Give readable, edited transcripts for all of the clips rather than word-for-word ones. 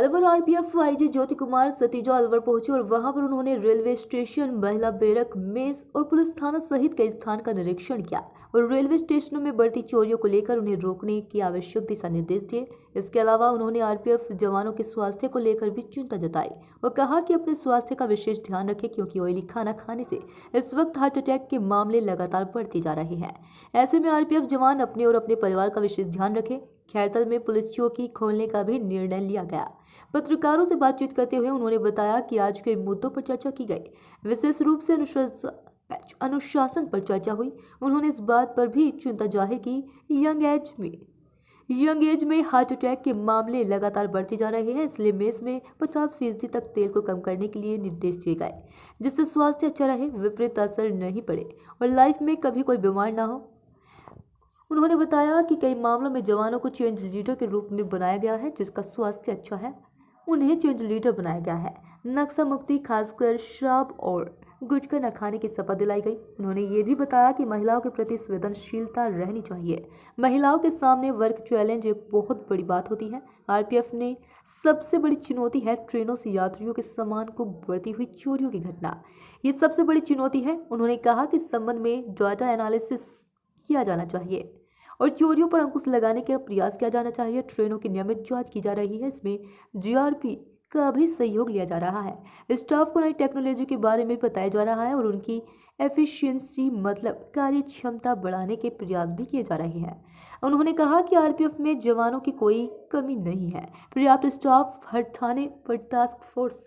Alwar RPF IG Jyoti Kumar Satija Alwar पहुंचे और वहां पर उन्होंने रेलवे स्टेशन, महिला बैरक, मेस और पुलिस थाना सहित कई स्थान का निरीक्षण किया और रेलवे स्टेशनों में बढ़ती चोरियों को लेकर उन्हें रोकने की आवश्यक दिशा निर्देश दिए। इसके अलावा उन्होंने आरपीएफ जवानों के स्वास्थ्य को लेकर भी चिंता जताई और कहा कि अपने स्वास्थ्य का विशेष ध्यान रखें, क्योंकि ऑयली खाना खाने से इस वक्त हार्ट अटैक के मामले लगातार बढ़ते जा रहे हैं। ऐसे में आरपीएफ जवान अपने और अपने परिवार का विशेष ध्यान रखें। खैरतल में पुलिस चौकी खोलने का भी निर्णय लिया गया। पत्रकारों से बातचीत करते हुए उन्होंने बताया कि आज कई मुद्दों पर चर्चा की गई, विशेष रूप से अनुशासन पर चर्चा हुई। उन्होंने इस बात पर भी चिंता जाहिर की यंग एज में हार्ट अटैक के मामले लगातार बढ़ते जा रहे हैं, इसलिए मेस में 50% तक तेल को कम करने के लिए निर्देश दिए गए, जिससे स्वास्थ्य अच्छा रहे, विपरीत असर नहीं पड़े और लाइफ में कभी कोई बीमार ना हो। उन्होंने बताया कि कई मामलों में जवानों को चेंज लीडर के रूप में बनाया गया है, जिसका स्वास्थ्य अच्छा है, उन्हें चेंज लीडर बनाया गया है। नक्शा मुक्ति, खासकर शराब और गुटखा न खाने की शपथ दिलाई गई। उन्होंने ये भी बताया कि महिलाओं के प्रति संवेदनशीलता रहनी चाहिए। महिलाओं के सामने वर्क चैलेंज एक बहुत बड़ी बात होती है। आरपीएफ ने सबसे बड़ी चुनौती है ट्रेनों से यात्रियों के सामान को बढ़ती हुई चोरियों की घटना, ये सबसे बड़ी चुनौती है। उन्होंने कहा कि इस संबंध में डाटा एनालिसिस किया जाना चाहिए और चोरियों पर अंकुश लगाने का प्रयास किया जाना चाहिए। ट्रेनों की नियमित जांच की जा रही है, इसमें जीआरपी का भी सहयोग लिया जा रहा है। स्टाफ को नई टेक्नोलॉजी के बारे में बताया जा रहा है और उनकी एफिशिएंसी मतलब कार्य क्षमता बढ़ाने के प्रयास भी किए जा रहे हैं। उन्होंने कहा कि आरपीएफ में जवानों की कोई कमी नहीं है, पर्याप्त स्टाफ, हर थाने पर टास्क फोर्स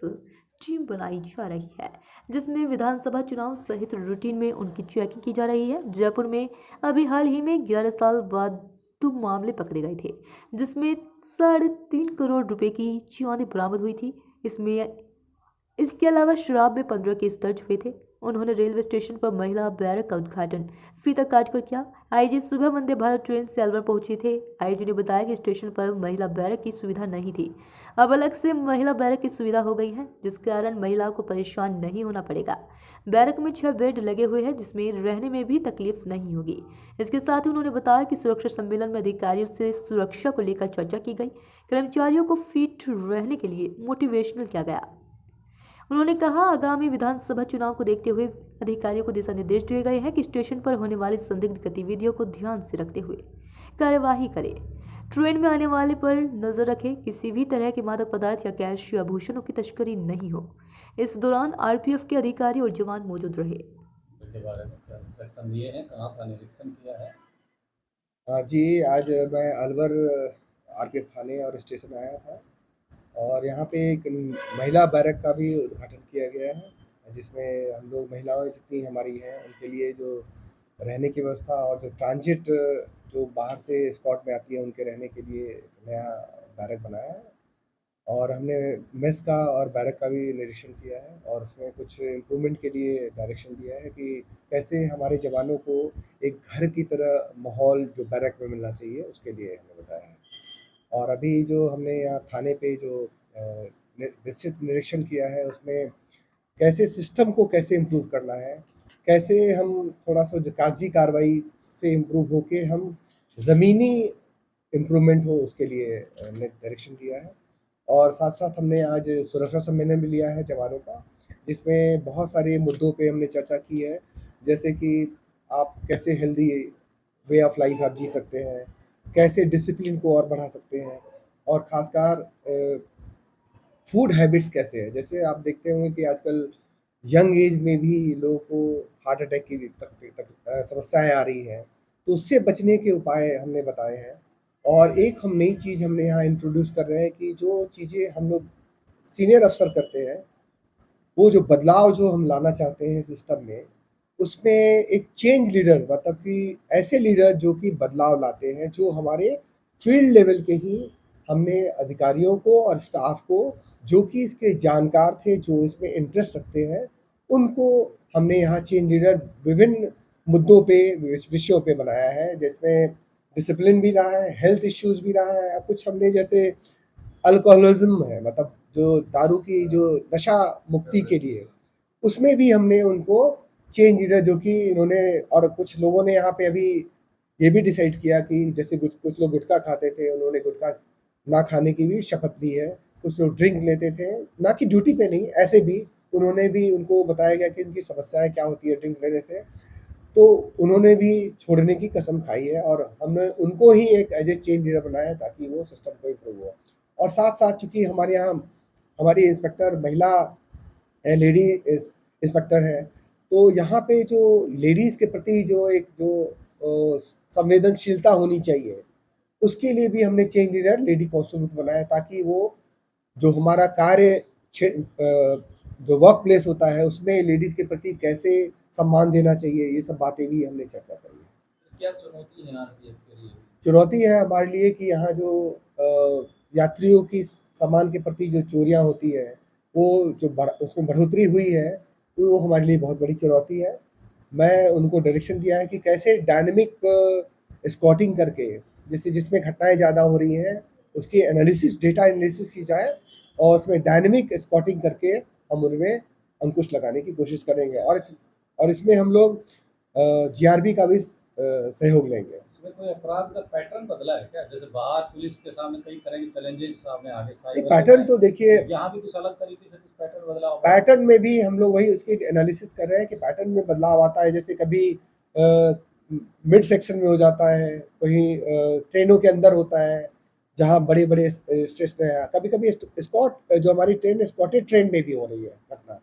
टीम बनाई जा रही है, जिसमें विधानसभा चुनाव सहित रूटीन में उनकी चेकिंग की जा रही है। जयपुर में अभी हाल ही में 11 साल बाद 2 मामले पकड़े गए थे, जिसमें 3.5 करोड़ रुपए की चांदी बरामद हुई थी। इसके अलावा शराब में 15 केस दर्ज हुए थे। उन्होंने रेलवे स्टेशन पर महिला बैरक का उद्घाटन फीता काटकर किया। आईजी सुबह वंदे भारत ट्रेन से अलवर पहुंचे थे। आईजी ने बताया कि स्टेशन पर महिला बैरक की सुविधा नहीं थी, अब अलग से महिला बैरक की सुविधा हो गई है, जिस कारण महिलाओं को परेशान नहीं होना पड़ेगा। बैरक में 6 बेड लगे हुए हैं, जिसमें रहने में भी तकलीफ नहीं होगी। इसके साथ ही उन्होंने बताया कि सुरक्षा सम्मेलन में अधिकारियों से सुरक्षा को लेकर चर्चा की गई। कर्मचारियों को फिट रहने के लिए मोटिवेशनल किया गया। उन्होंने कहा आगामी विधानसभा चुनाव को देखते हुए अधिकारियों को दिशा निर्देश दिए गए हैं कि स्टेशन पर होने वाली संदिग्ध गतिविधियों को ध्यान से रखते हुए कार्यवाही करें, ट्रेन में आने वाले पर नजर रखें, किसी भी तरह के मादक पदार्थ या कैश या आभूषणों की तस्करी नहीं हो। इस दौरान आरपीएफ के अधिकारी और जवान मौजूद रहे। के बारे में क्या इंस्ट्रक्शन दिए हैं, कहाँ का निरीक्षण किया है? जी, आज मैं अलवर आरपीएफ थाने और स्टेशन आया था और यहाँ पे एक महिला बैरक का भी उद्घाटन किया गया है, जिसमें हम लोग महिलाएं जितनी हमारी हैं उनके लिए जो रहने की व्यवस्था और जो ट्रांजिट जो बाहर से स्पॉट में आती है उनके रहने के लिए नया बैरक बनाया है और हमने मेस का और बैरक का भी निरीक्षण किया है और उसमें कुछ इम्प्रूवमेंट के लिए डायरेक्शन दिया है कि कैसे हमारे जवानों को एक घर की तरह माहौल जो बैरक में मिलना चाहिए उसके लिए हमने बताया है। और अभी जो हमने यहाँ थाने पे जो विस्तृत निरीक्षण किया है उसमें कैसे सिस्टम को कैसे इम्प्रूव करना है, कैसे हम थोड़ा सा जो कागजी कार्रवाई से इम्प्रूव होके हम ज़मीनी इम्प्रूवमेंट हो उसके लिए डायरेक्शन दिया है। और साथ साथ हमने आज सुरक्षा सम्मेलन भी लिया है जवानों का, जिसमें बहुत सारे मुद्दों पे हमने चर्चा की है, जैसे कि आप कैसे हेल्दी वे ऑफ लाइफ आप जी सकते हैं, कैसे डिसिप्लिन को और बढ़ा सकते हैं और ख़ासकर फूड हैबिट्स कैसे हैं। जैसे आप देखते होंगे कि आजकल यंग एज में भी लोगों को हार्ट अटैक की तक समस्याएं आ रही हैं, तो उससे बचने के उपाय हमने बताए हैं। और एक हम नई चीज़ हमने यहाँ इंट्रोड्यूस कर रहे हैं कि जो चीज़ें हम लोग सीनियर अफसर करते हैं, वो जो बदलाव जो हम लाना चाहते हैं सिस्टम में, उसमें एक चेंज लीडर मतलब कि ऐसे लीडर जो कि बदलाव लाते हैं, जो हमारे फील्ड लेवल के ही हमने अधिकारियों को और स्टाफ को जो कि इसके जानकार थे, जो इसमें इंटरेस्ट रखते हैं, उनको हमने यहाँ चेंज लीडर विभिन्न मुद्दों पे विषयों पे बनाया है, जिसमें डिसिप्लिन भी रहा है, हेल्थ इश्यूज़ भी रहा है, कुछ हमने जैसे अल्कोहलिज्म है मतलब जो दारू की जो नशा मुक्ति के लिए, उसमें भी हमने उनको चेंज लीडर जो कि इन्होंने और कुछ लोगों ने यहाँ पे अभी ये भी डिसाइड किया कि जैसे कुछ लोग गुटखा खाते थे, उन्होंने गुटखा ना खाने की भी शपथ ली है कुछ लोग ड्रिंक लेते थे, ना कि ड्यूटी पे नहीं, ऐसे भी उन्होंने भी उनको बताया गया कि इनकी समस्याएँ क्या होती है ड्रिंक लेने से। तो उन्होंने भी छोड़ने की कसम खाई है और हमने उनको ही एक एज ए चेन लीडर बनाया है ताकि वो सिस्टम को इम्प्रूव हो। और साथ साथ चूँकि हमारे यहाँ हमारी इंस्पेक्टर महिला लेडी इंस्पेक्टर है, तो यहाँ पे जो लेडीज़ के प्रति जो संवेदनशीलता होनी चाहिए, उसके लिए भी हमने चेन लीडर लेडी कांस्टेबल को बनाया ताकि वो जो हमारा जो वर्क प्लेस होता है उसमें लेडीज़ के प्रति कैसे सम्मान देना चाहिए, ये सब बातें भी हमने चर्चा करी है। क्या चुनौती है आरपीएफ के लिए? चुनौती है हमारे लिए कि यहाँ जो यात्रियों की सामान के प्रति जो चोरियाँ होती है, वो जो उसमें बढ़ोतरी हुई है, वो हमारे लिए बहुत बड़ी चुनौती है। मैं उनको डायरेक्शन दिया है कि कैसे डायनेमिक स्पॉटिंग करके, जैसे जिसमें घटनाएँ ज़्यादा हो रही हैं, उसकी डेटा एनालिसिस की जाए और उसमें डायनेमिक स्पॉटिंग करके हम उनमें अंकुश लगाने की कोशिश करेंगे और इसमें हम लोग जीआरबी का भी सहयोग लेंगे। इसमें कोई अपराध का पैटर्न बदला है क्या? जैसे बाहर पुलिस के सामने कई तरह के चैलेंजेस सामने आ गए, साइबर पैटर्न तो देखिए, यहाँ भी कुछ अलग तरीके से कुछ पैटर्न बदला होगा? पैटर्न में भी हम लोग वही उसकी एनालिसिस कर रहे हैं कि पैटर्न में बदलाव आता है। जैसे कभी मिड सेक्शन में हो जाता है, कहीं ट्रेनों के अंदर होता है, जहाँ बड़े-बड़े स्टेशन है। कभी-कभी स्पॉट जो हमारी ट्रेन स्पॉटेड ट्रेन में भी हो रही है घटना।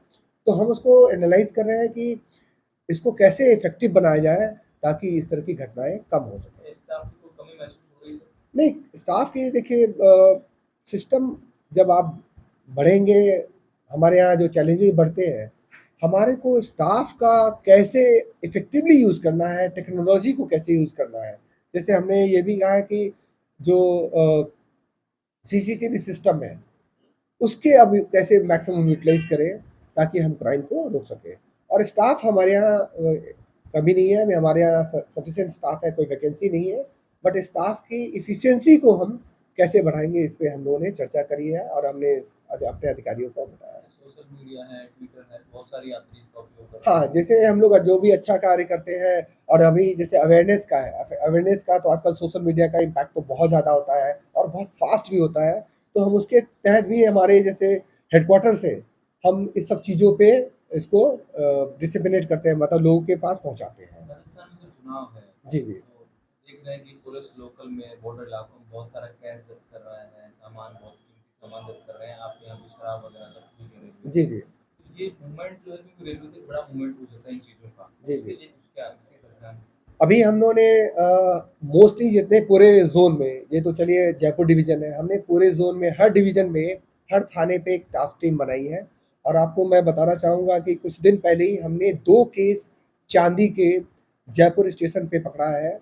तो हम उसको एनालाइज़ कर रहे हैं कि इसको कैसे इफ़ेक्टिव बनाया जाए ताकि इस तरह की घटनाएँ कम हो सकें। स्टाफ की कोई कमी महसूस हो रही है? नहीं, स्टाफ की देखिए सिस्टम जब आप बढ़ेंगे, हमारे यहाँ जो चैलेंजेस बढ़ते हैं, हमारे को स्टाफ का कैसे इफ़ेक्टिवली यूज़ करना है, टेक्नोलॉजी को कैसे यूज़ करना है। जैसे हमने ये भी कहा है कि जो सीसीटीवी सिस्टम है, उसके अब कैसे मैक्सिमम यूटिलाइज़ करें ताकि हम क्राइम को रोक सकें। और स्टाफ हमारे यहाँ कमी नहीं है, हमारे यहाँ सफिशिएंट स्टाफ है, कोई वैकेंसी नहीं है, बट स्टाफ की एफिशिएंसी को हम कैसे बढ़ाएँगे, इस पे हम लोगों ने चर्चा करी है और हमने अपने अधिकारियों को बताया है। सोशल मीडिया है, ट्विटर है, बहुत सारी यात्री इसका उपयोग कर रहे हैं। हाँ, जैसे हम लोग जो भी अच्छा कार्य करते हैं और अभी जैसे अवेयरनेस का है, अवेयरनेस का तो आजकल सोशल मीडिया का इम्पैक्ट तो बहुत ज़्यादा होता है और बहुत फास्ट भी होता है। तो हम उसके तहत भी हमारे जैसे हेडक्वार्टर से हम इस सब चीज़ों पे इसको डिसिमिनेट करते हैं, मतलब लोगों के पास पहुँचाते हैं। राजस्थान में जो चुनाव है, जी, जी। तो देख रहे हैं कि पुलिस लोकल में बॉर्डर इलाकों में बहुत सारा कैश जब्त कर रहा है, सामान बहुत कीमती सामान जब्त कर रहे हैं। आपके यहाँ भी शराब वगैरह जब्त हुई है रेलवे जी, से। जी। तो ये मूवमेंट जो है, क्योंकि रेलवे से बड़ा मूवमेंट हो जाता है इन चीज़ों का, जी, इसके जी। लिए कुछ क्या विशेष अभियान? अभी हम लोगों ने मोस्टली जितने पूरे ज़ोन में, ये तो चलिए जयपुर डिवीज़न है, हमने पूरे ज़ोन में हर डिवीज़न में, हर थाने पे एक टास्क टीम बनाई है। और आपको मैं बताना चाहूँगा कि कुछ दिन पहले ही हमने 2 केस चांदी के जयपुर स्टेशन पे पकड़ा है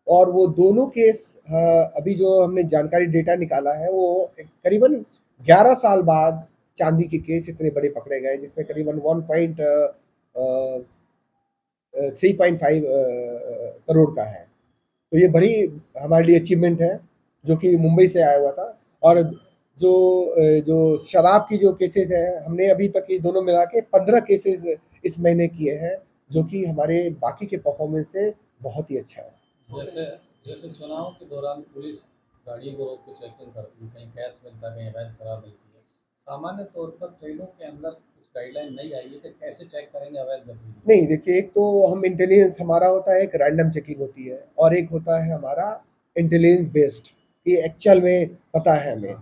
और वो दोनों केस अभी जो हमने जानकारी डेटा निकाला है, वो करीबन 11 साल बाद चांदी के केस इतने बड़े पकड़े गए, जिसमें करीबन 3.5 करोड़ का है। तो ये बड़ी हमारे लिए अचीवमेंट है, जो कि मुंबई से आया हुआ था। और जो शराब की जो केसेस हैं, हमने अभी तक ये दोनों मिला के 15 केसेस इस महीने किए हैं, जो कि हमारे बाकी के परफॉर्मेंस से बहुत ही अच्छा है। जैसे जैसे चुनाव के दौरान पुलिस गाड़ियों को रोक के चेकिंग करती है, कहीं कैश मिलता है, कहीं अवैध शराब मिलती है। सामान्य तौर पर ट्रेनों के अंदर कुछ गाइडलाइन नहीं आई है कि कैसे चेक करेंगे अवैध गतिविधि? नहीं, देखिए, एक तो हम इंटेलिजेंस हमारा होता है, एक रैंडम चेकिंग होती है और एक होता है हमारा इंटेलिजेंस बेस्ड, कि एक्चुअल में पता है हमें।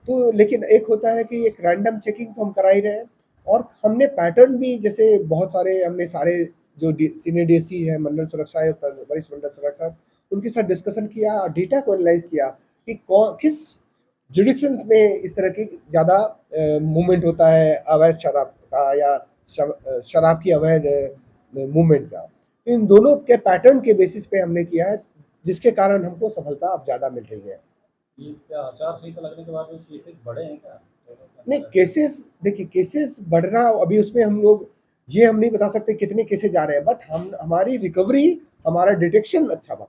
तो लेकिन एक होता है कि एक रैंडम चेकिंग तो हम करा ही रहे हैं और हमने पैटर्न भी, जैसे बहुत सारे हमने सारे जो सीनियर डीएससी हैं, मंडल सुरक्षा आयुक्त, वरिष्ठ मंडल सुरक्षा, उनके साथ डिस्कशन किया और डेटा को एनालाइज किया कि किस जुडिक्शन में इस तरह की ज़्यादा मूवमेंट होता है अवैध शराब का या शराब की अवैध मूवमेंट का। तो इन दोनों के पैटर्न के बेसिस पे हमने किया है, जिसके कारण हमको सफलता अब ज़्यादा मिल रही है। ये क्या आचार संहिता लगने के बाद केसेस बढ़े हैं क्या? नहीं, केसेस देखिए, केसेस बढ़ना अभी उसमें हम लोग ये हम नहीं बता सकते कितने केसेस जा रहे हैं, बट हमारी रिकवरी, हमारा डिटेक्शन अच्छा